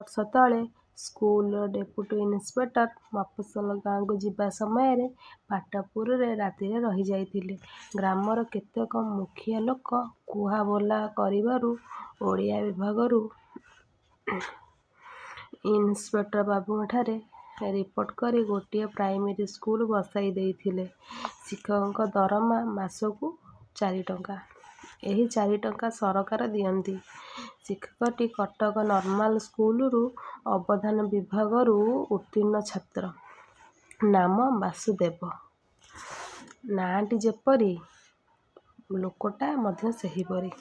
ବର୍ଷ ତଳେ ସ୍କୁଲର ଡେପୁଟି ଇନ୍ସପେକ୍ଟର ମଫସଲ ଗାଁକୁ ଯିବା ସମୟରେ ପାଟପୁରରେ ରାତିରେ ରହିଯାଇଥିଲେ। ଗ୍ରାମର କେତେକ ମୁଖିଆ ଲୋକ କୁହାବୋଲା କରିବାରୁ ଓଡ଼ିଆ ବିଭାଗରୁ ଇନ୍ସପେକ୍ଟର ବାବୁଙ୍କଠାରେ ରିପୋର୍ଟ କରି ଗୋଟିଏ ପ୍ରାଇମେରୀ ସ୍କୁଲ ବସାଇ ଦେଇଥିଲେ। ଶିକ୍ଷକଙ୍କ ଦରମା ମାସକୁ 4 ଟଙ୍କା। ଏହି 4 ଟଙ୍କା ସରକାର ଦିଅନ୍ତି। ଶିକ୍ଷକଟି କଟକ ନର୍ମାଲ ସ୍କୁଲରୁ ଅବଦାନ ବିଭାଗରୁ ଉତ୍ତୀର୍ଣ୍ଣ ଛାତ୍ର। ନାମ ବାସୁଦେବ। ନାଁଟି ଯେପରି, ଲୋକଟା ମଧ୍ୟ ସେହିପରି।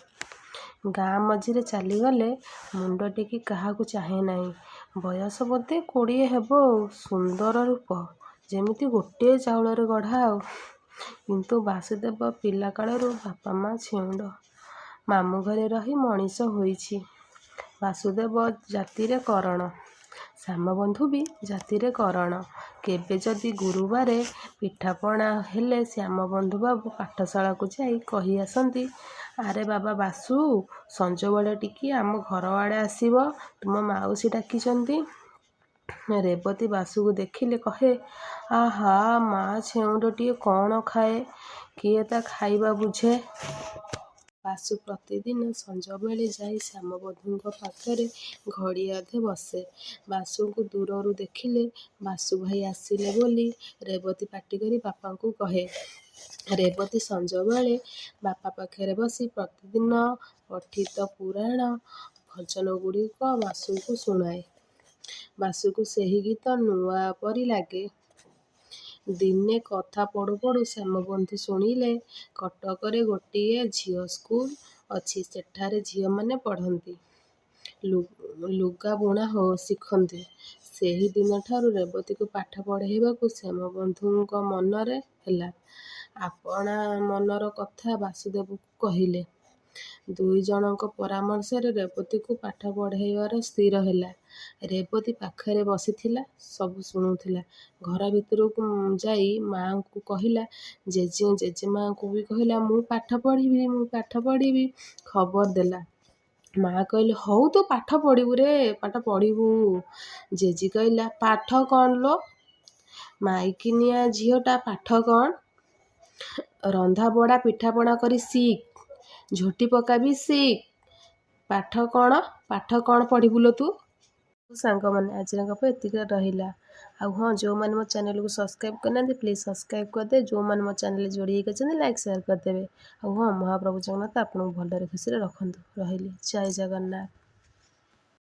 ଗାଁ ମଝିରେ ଚାଲିଗଲେ ମୁଣ୍ଡ ଟେକି କାହାକୁ ଚାହେଁ ନାହିଁ। ବୟସ ବୋଧେ 20 ହେବ। ସୁନ୍ଦର ରୂପ, ଯେମିତି ଗୋଟିଏ ଚାଉଳରେ ଗଢ଼ା ଆଉ। କିନ୍ତୁ ବାସୁଦେବ ପିଲାକାଳରୁ ବାପା ମା ଛେଉଣ୍ଡ। ମାମୁଁ ଘରେ ରହି ମଣିଷ ହୋଇଛି। ବାସୁଦେବ ଜାତିରେ କରଣ। ଶ୍ୟାମବନ୍ଧୁ ବି ଜାତିରେ କରଣ। କେବେ ଯଦି ଗୁରୁବାରେ ପିଠାପଣା ହେଲେ ଶ୍ୟାମବନ୍ଧୁ ବାବୁ ପାଠଶାଳାକୁ ଯାଇ କହି ଆସନ୍ତି, ଆରେ ବାବା ବାସୁ, ସଞ୍ଜବେଳେ ଟିକିଏ ଆମ ଘର ଆଡ଼େ ଆସିବ, ତୁମ ମାଉସୀ ଡାକିଛନ୍ତି। ରେବତୀ ବାସୁକୁ ଦେଖିଲେ କହେ, ଆହା, ମା ଛେଉଣ୍ଡଟିଏ କ'ଣ ଖାଏ, କିଏ ତା ଖାଇବା ବୁଝେ। ବାସୁ ପ୍ରତିଦିନ ସଞ୍ଜବେଳେ ଯାଇ ଶ୍ୟାମବନ୍ଧୁଙ୍କ ପାଖରେ ଘଡ଼ିଏ ଅଧେ ବସେ। ବାସୁଙ୍କୁ ଦୂରରୁ ଦେଖିଲେ ବାସୁ ଭାଇ ଆସିଲେ ବୋଲି ରେବତୀ ପାଟିକରି ବାପାଙ୍କୁ କହେ। ରେବତୀ ସଞ୍ଜବେଳେ ବାପା ପାଖରେ ବସି ପ୍ରତିଦିନ ପଠିତ ପୁରାଣ ଭଜନଗୁଡ଼ିକ ବାସୁଙ୍କୁ ଶୁଣାଏ। ବାସୁକୁ ସେହି ଗୀତ ନୂଆ ପରି ଲାଗେ। ଦିନେ କଥା ପଡ଼ୁ ପଡ଼ୁ ଶ୍ୟାମବନ୍ଧୁ ଶୁଣିଲେ, କଟକରେ ଗୋଟିଏ ଝିଅ ସ୍କୁଲ ଅଛି। ସେଠାରେ ଝିଅମାନେ ପଢ଼ନ୍ତି, ଲୁଗା ବୁଣା ଶିଖନ୍ତି। ସେହି ଦିନଠାରୁ ରେବତୀକୁ ପାଠ ପଢ଼ାଇବାକୁ ଶ୍ୟାମବନ୍ଧୁଙ୍କ ମନରେ ହେଲା। ଆପଣା ମନର କଥା ବାସୁଦେବକୁ କହିଲେ। ଦୁଇଜଣଙ୍କ ପରାମର୍ଶରେ ରେବତୀକୁ ପାଠ ପଢ଼ାଇବାର ସ୍ଥିର ହେଲା। ରେବତୀ ପାଖରେ ବସିଥିଲା, ସବୁ ଶୁଣୁଥିଲା। ଘର ଭିତରକୁ ଯାଇ ମା'ଙ୍କୁ କହିଲା, ଜେଜେମା'ଙ୍କୁ ବି କହିଲା, ମୁଁ ପାଠ ପଢ଼ିବି, ମୁଁ ପାଠ ପଢ଼ିବି, ଖବର ଦେଲା। ମା' କହିଲେ, ହଉ ତୁ ପାଠ ପଢ଼ିବୁ ରେ, ପାଠ ପଢ଼ିବୁ। ଜେଜେ କହିଲା, ପାଠ କ'ଣ ଲୋ, ମାଇକିନିଆ ଝିଅଟା, ପାଠ କ'ଣ? ରନ୍ଧାବଢ଼ା ପିଠାପଣା କରି ଶିଖ, ଝୋଟି ପକା ବି ଶିଖ। ପାଠ କ'ଣ ପଢ଼ିବୁ ଲୋ ତୁ। ସାଙ୍ଗମାନେ, ଆଜିର ଗପ ଏତିକିରେ ରହିଲା। ଆଉ ହଁ, ଯେଉଁମାନେ ମୋ ଚ୍ୟାନେଲକୁ ସବସ୍କ୍ରାଇବ୍ କରିନାହାନ୍ତି ପ୍ଲିଜ୍ ସବସ୍କ୍ରାଇବ୍ କରିଦେବେ। ଯେଉଁମାନେ ମୋ ଚ୍ୟାନେଲରେ ଯୋଡ଼ି ହେଇକି ଅଛନ୍ତି ଲାଇକ୍ ସେୟାର କରିଦେବେ। ଆଉ ହଁ, ମହାପ୍ରଭୁ ଜଗନ୍ନାଥ ଆପଣଙ୍କୁ ଭଲରେ ଖୁସିରେ ରଖନ୍ତୁ। ରହିଲି, ଜୟ ଜଗନ୍ନାଥ।